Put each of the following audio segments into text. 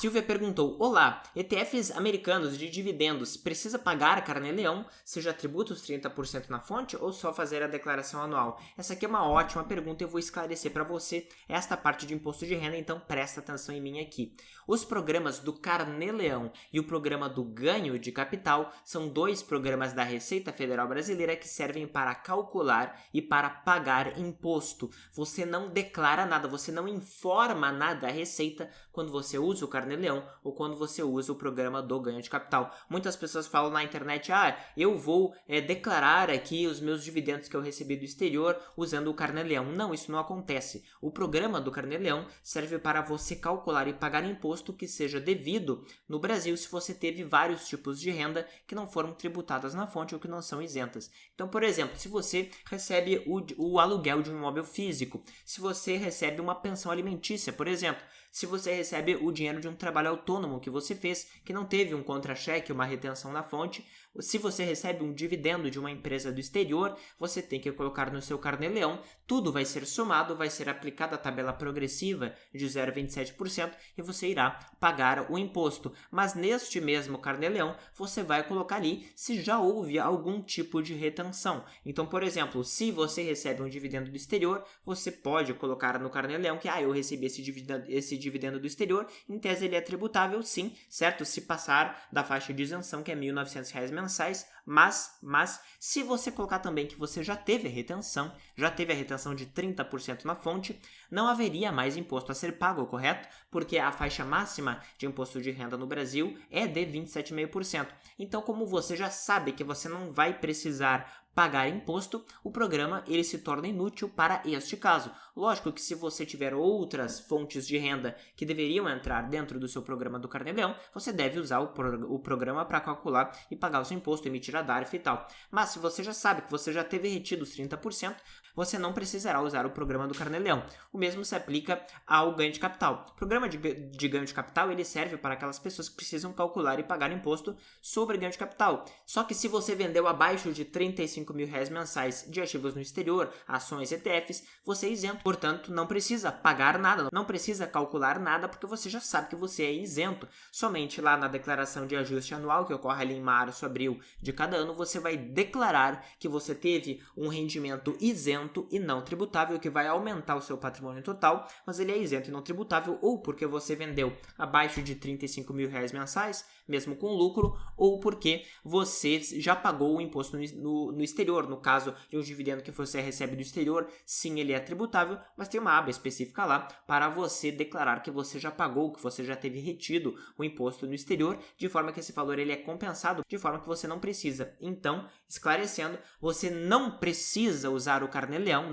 Silvia perguntou: olá, ETFs americanos de dividendos, precisa pagar carnê-leão, seja tributa os 30% na fonte ou só fazer a declaração anual? Essa aqui é uma ótima pergunta e eu vou esclarecer para você esta parte de imposto de renda, então presta atenção em mim aqui. Os programas do carnê-leão e o programa do ganho de capital são dois programas da Receita Federal Brasileira que servem para calcular e para pagar imposto. Você não declara nada, você não informa nada à Receita quando você usa o carnê-leão ou quando você usa o programa do ganho de capital. Muitas pessoas falam na internet: eu vou declarar aqui os meus dividendos que eu recebi do exterior usando o carnê-leão. Não, isso não acontece. O programa do carnê-leão serve para você calcular e pagar imposto que seja devido no Brasil se você teve vários tipos de renda que não foram tributadas na fonte ou que não são isentas. Então, por exemplo, se você recebe o aluguel de um imóvel físico, se você recebe uma pensão alimentícia, por exemplo, se você recebe o dinheiro de um trabalho autônomo que você fez, que não teve um contra-cheque, uma retenção na fonte, se você recebe um dividendo de uma empresa do exterior, você tem que colocar no seu carnê-leão, tudo vai ser somado, vai ser aplicada a tabela progressiva de 0,27% e você irá pagar o imposto. Mas neste mesmo carnê-leão, você vai colocar ali se já houve algum tipo de retenção. Então, por exemplo, se você recebe um dividendo do exterior, você pode colocar no carnê-leão que eu recebi esse dividendo do exterior, em tese ele é tributável sim, certo? Se passar da faixa de isenção, que é R$ 1.900 mensais, mas se você colocar também que você já teve a retenção de 30% na fonte, não haveria mais imposto a ser pago, correto? Porque a faixa máxima de imposto de renda no Brasil é de 27,5%. Então, como você já sabe que você não vai precisar pagar imposto, o programa ele se torna inútil para este caso. Lógico que se você tiver outras fontes de renda que deveriam entrar dentro do seu programa do carnê-leão, você deve usar o programa para calcular e pagar o seu imposto, emitir a DARF e tal. Mas se você já sabe que você já teve retido os 30%, você não precisará usar o programa do carnê-leão. O mesmo se aplica ao ganho de capital. O programa de ganho de capital ele serve para aquelas pessoas que precisam calcular e pagar imposto sobre ganho de capital. Só que se você vendeu abaixo de R$35.000 mensais de ativos no exterior, ações, ETFs, você é isento. Portanto, não precisa pagar nada, não precisa calcular nada, porque você já sabe que você é isento. Somente lá na declaração de ajuste anual, que ocorre ali em março, abril de cada ano, você vai declarar que você teve um rendimento isento e não tributável, que vai aumentar o seu patrimônio total, mas ele é isento e não tributável ou porque você vendeu abaixo de R$35.000 mensais, mesmo com lucro, ou porque você já pagou o imposto no exterior. No caso de um dividendo que você recebe do exterior, sim, ele é tributável, mas tem uma aba específica lá para você declarar que você já pagou, que você já teve retido o imposto no exterior, de forma que esse valor ele é compensado, de forma que você não precisa. Então, esclarecendo, você não precisa usar o carnê-leão,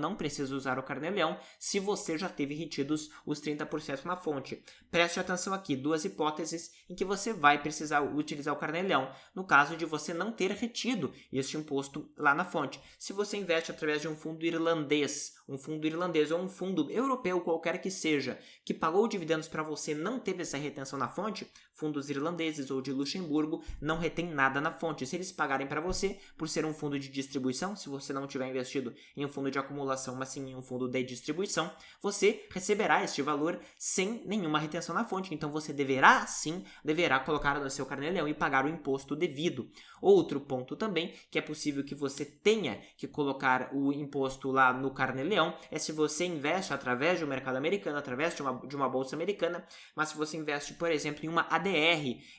se você já teve retidos os 30% na fonte. Preste atenção aqui, duas hipóteses em que você vai precisar utilizar o carnê-leão, no caso de você não ter retido este imposto lá na fonte. Se você investe através de um fundo irlandês ou um fundo europeu, qualquer que seja, que pagou dividendos para você, não teve essa retenção na fonte, fundos irlandeses ou de Luxemburgo não retém nada na fonte. Se eles pagarem para você, por ser um fundo de distribuição, se você não tiver investido em um fundo de acumulação, mas sim em um fundo de distribuição, você receberá este valor sem nenhuma retenção na fonte. Então você deverá colocar no seu carnê-leão e pagar o imposto devido. Outro ponto também, que é possível que você tenha que colocar o imposto lá no carnê-leão, é se você investe através do mercado americano, através de uma bolsa americana, mas se você investe, por exemplo, em uma ADR,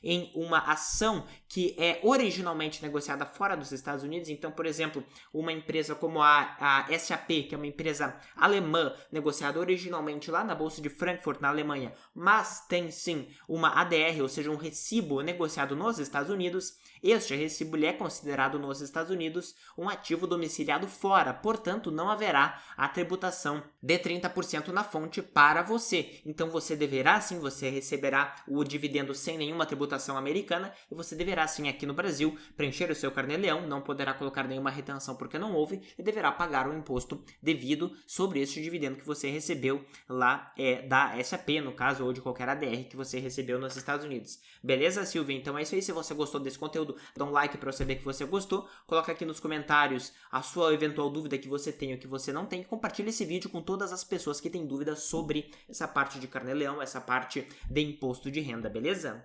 em uma ação que é originalmente negociada fora dos Estados Unidos. Então, por exemplo, uma empresa como a SAP, que é uma empresa alemã, negociada originalmente lá na Bolsa de Frankfurt, na Alemanha, mas tem sim uma ADR, ou seja, um recibo negociado nos Estados Unidos, este recibo é considerado nos Estados Unidos um ativo domiciliado fora, portanto não haverá a tributação de 30% na fonte para você. Então você receberá o dividendo sem nenhuma tributação americana e você deverá sim aqui no Brasil preencher o seu carnê-leão, não poderá colocar nenhuma retenção porque não houve e deverá pagar o imposto imposto devido sobre este dividendo que você recebeu lá da SAP, no caso, ou de qualquer ADR que você recebeu nos Estados Unidos. Beleza, Silvia? Então é isso aí. Se você gostou desse conteúdo, dá um like para eu saber que você gostou. Coloca aqui nos comentários a sua eventual dúvida que você tem ou que você não tem. Compartilha esse vídeo com todas as pessoas que têm dúvidas sobre essa parte de carnê-leão, essa parte de imposto de renda, beleza?